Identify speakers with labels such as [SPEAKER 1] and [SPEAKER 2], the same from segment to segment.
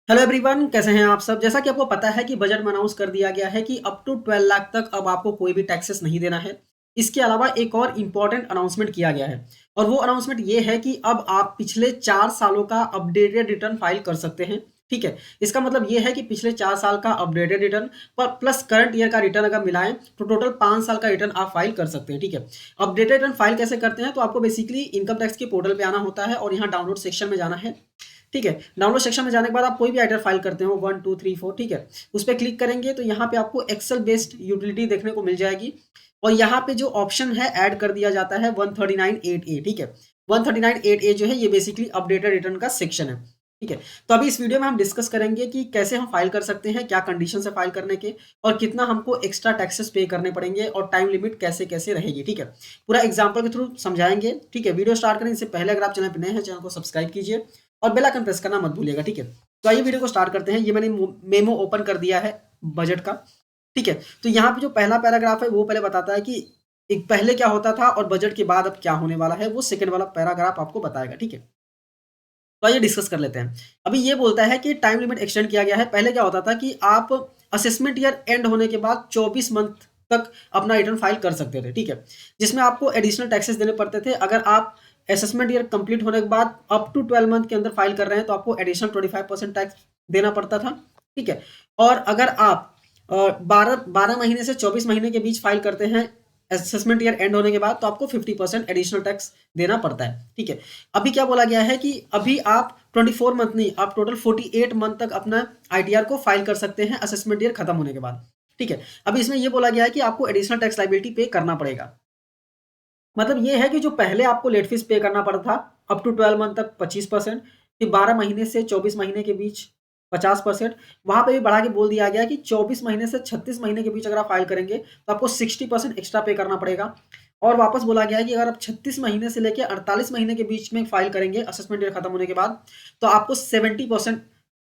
[SPEAKER 1] Hello everyone, कैसे हैं आप सब। जैसा कि आपको पता है कि बजट में अनाउंस कर दिया गया है कि अप टू 12 लाख तक अब आपको कोई भी टैक्सेस नहीं देना है। इसके अलावा एक और इम्पॉर्टेंट अनाउंसमेंट किया गया है और वो अनाउंसमेंट ये है कि अब आप पिछले 4 सालों का अपडेटेड रिटर्न फाइल कर सकते हैं। ठीक है, इसका मतलब ये है कि पिछले 4 साल का अपडेटेड रिटर्न पर प्लस करंट ईयर का रिटर्न अगर मिलाएं तो टोटल 5 साल का रिटर्न आप फाइल कर सकते हैं। ठीक है, अपडेटेड रिटर्न फाइल कैसे करते हैं, तो आपको बेसिकली इनकम टैक्स के पोर्टल पे आना होता है और यहाँ डाउनलोड सेक्शन में जाना है। ठीक है, डाउनलोड सेक्शन में जाने के बाद आप कोई भी आइटम फाइल करते हो 1 2 3 4, ठीक है, उस पर क्लिक करेंगे तो यहाँ पे आपको एक्सेल बेस्ड यूटिलिटी देखने को मिल जाएगी और यहाँ पे जो ऑप्शन है ऐड कर दिया जाता है 139(8)(a). ठीक है, 139(8)(a) जो है ये बेसिकली अपडेटेड रिटर्न का सेक्शन है। ठीक है, तो अभी इस वीडियो में हम डिस्कस करेंगे कि कैसे हम फाइल कर सकते हैं, क्या कंडीशन है फाइल करने के और कितना हमको एक्स्ट्रा टैक्सेस पे करने पड़ेंगे और टाइम लिमिट कैसे कैसे रहेगी। ठीक है, पूरा एग्जाम्पल के थ्रू समझाएंगे। ठीक है, वीडियो स्टार्ट करें इससे पहले अगर आप चैनल पर नए हैं चैनल को सब्सक्राइब कीजिए और बेल आइकन प्रेस करना मत भूलिएगा। ठीक है, तो आइए वीडियो को स्टार्ट करते हैं। ये मैंने मेमो ओपन कर दिया है बजट का। ठीक है, तो यहाँ पे जो पहला पैराग्राफ है वो पहले बताता है कि एक पहले क्या होता था और बजट के बाद अब क्या होने वाला है, वो सेकंड वाला पैराग्राफ आपको बताएगा। ठीक है, तो आइए डिस्कस कर लेते हैं। अभी ये बोलता है कि टाइम लिमिट एक्सटेंड किया गया है। पहले क्या होता था कि आप असेसमेंट ईयर एंड होने के बाद 24 मंथ तक अपना रिटर्न फाइल कर सकते थे। ठीक है, जिसमें आपको एडिशनल टैक्सेस देने पड़ते थे। अगर आप असेसमेंट ईयर कंप्लीट होने के बाद अप टू 12 मंथ के अंदर फाइल कर रहे हैं तो आपको एडिशनल 25% टैक्स देना पड़ता था। ठीक है, और अगर आप 12 महीने से 24 महीने के बीच फाइल करते हैं असेसमेंट ईयर एंड होने के बाद तो आपको 50% एडिशनल टैक्स देना पड़ता है। ठीक है, अभी क्या बोला गया है कि अभी आप 24 मंथ नहीं, आप टोटल 48 मंथ तक अपना आईटीआर को फाइल कर सकते हैं असेसमेंट ईयर खत्म होने के बाद। ठीक है, अभी इसमें यह बोला गया है कि आपको एडिशनल टैक्स लाइबिलिटी पे करना पड़ेगा। मतलब ये है कि जो पहले आपको लेट फीस पे करना पड़ता था अप टू 12 मंथ तक 25%, फिर 12 महीने से 24 महीने के बीच 50%, वहां पे भी बढ़ा के बोल दिया गया कि 24 महीने से 36 महीने के बीच अगर आप फाइल करेंगे तो आपको 60% एक्स्ट्रा पे करना पड़ेगा। और वापस बोला गया है कि अगर आप 36 महीने से लेकर 48 महीने के बीच में फाइल करेंगे असेसमेंट ईयर खत्म होने के बाद तो आपको 70%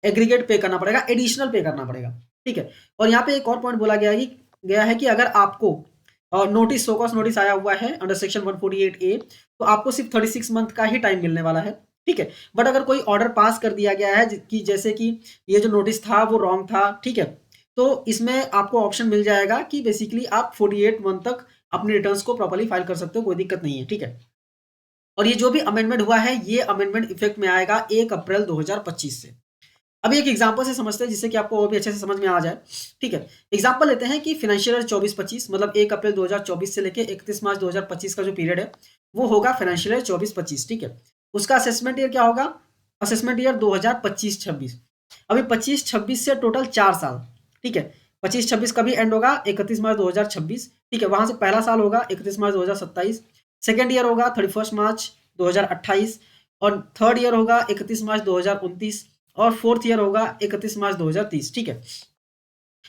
[SPEAKER 1] एग्रीगेट पे करना पड़ेगा, एडिशनल पे करना पड़ेगा। ठीक है, और यहाँ पे एक और पॉइंट बोला गया है कि अगर आपको नोटिस सोकॉस नोटिस आया हुआ है अंडर सेक्शन 148A तो आपको सिर्फ 36 मंथ का ही टाइम मिलने वाला है। ठीक है, बट अगर कोई ऑर्डर पास कर दिया गया है कि जैसे कि ये जो नोटिस था वो रॉन्ग था, ठीक है, तो इसमें आपको ऑप्शन मिल जाएगा कि बेसिकली आप 48 मंथ तक अपने रिटर्न्स को प्रॉपर्ली फाइल कर सकते हो, कोई दिक्कत नहीं है। ठीक है, और ये जो भी अमेंडमेंट हुआ है ये अमेंडमेंट इफेक्ट में आएगा 1 अप्रैल 2025 से। अभी एक एग्जांपल से समझते हैं जिससे कि आपको और भी अच्छे से समझ में आ जाए। ठीक है, एग्जांपल लेते हैं कि फाइनेंशियल ईयर 24-25 मतलब 1 अप्रैल 2024 से लेके 31 मार्च 2025 का जो पीरियड है वो होगा फाइनेंशियल ईयर 24-25। ठीक है, उसका असेसमेंट ईयर क्या होगा, असेसमेंट ईयर 2025-26। अभी 25-26 से टोटल 4 साल। ठीक है, 25-26 कभी एंड होगा 31 मार्च 2026। ठीक है, वहां से पहला साल होगा 31 मार्च 2027, सेकेंड ईयर होगा 31 मार्च 2028 और थर्ड ईयर होगा 31 मार्च 2029 और फोर्थ ईयर होगा 31 मार्च 2030। ठीक है,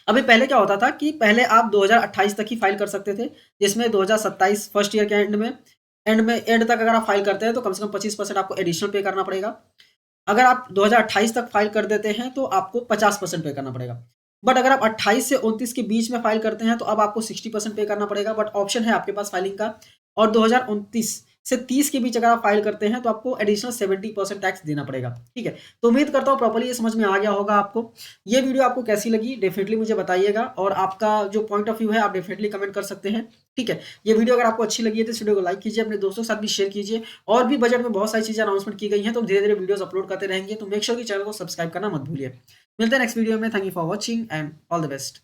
[SPEAKER 1] अभी पहले क्या होता था कि पहले आप 2028 तक ही फाइल कर सकते थे, जिसमें 2027 फर्स्ट ईयर के एंड तक अगर आप फाइल करते हैं तो कम से कम 25% आपको एडिशनल पे करना पड़ेगा। अगर आप 2028 तक फाइल कर देते हैं तो आपको 50% पे करना पड़ेगा। बट अगर आप 28 से 29 के बीच में फाइल करते हैं तो अब आपको 60% पे करना पड़ेगा, बट ऑप्शन है आपके पास फाइलिंग का। और 2029 से 30 के बीच अगर आप फाइल करते हैं तो आपको एडिशनल 70% टैक्स देना पड़ेगा। ठीक है, तो उम्मीद करता हूँ प्रॉपर्ली ये समझ में आ गया होगा आपको। ये वीडियो आपको कैसी लगी डेफिनेटली मुझे बताइएगा और आपका जो पॉइंट ऑफ व्यू है आप डेफिनेटली कमेंट कर सकते हैं। ठीक है, ये वीडियो अगर आपको अच्छी लगी है तो इस वीडियो को लाइक कीजिए, अपने दोस्तों के साथ भी शेयर कीजिए। और भी बजट में बहुत सारी चीजें अनाउंसमेंट की गई हैं तो धीरे धीरे वीडियोस अपलोड करते रहेंगे, तो मेक श्योर कि चैनल को सब्सक्राइब करना मत भूलिए। मिलते हैं नेक्स्ट वीडियो में। Thank you for watching and all the best.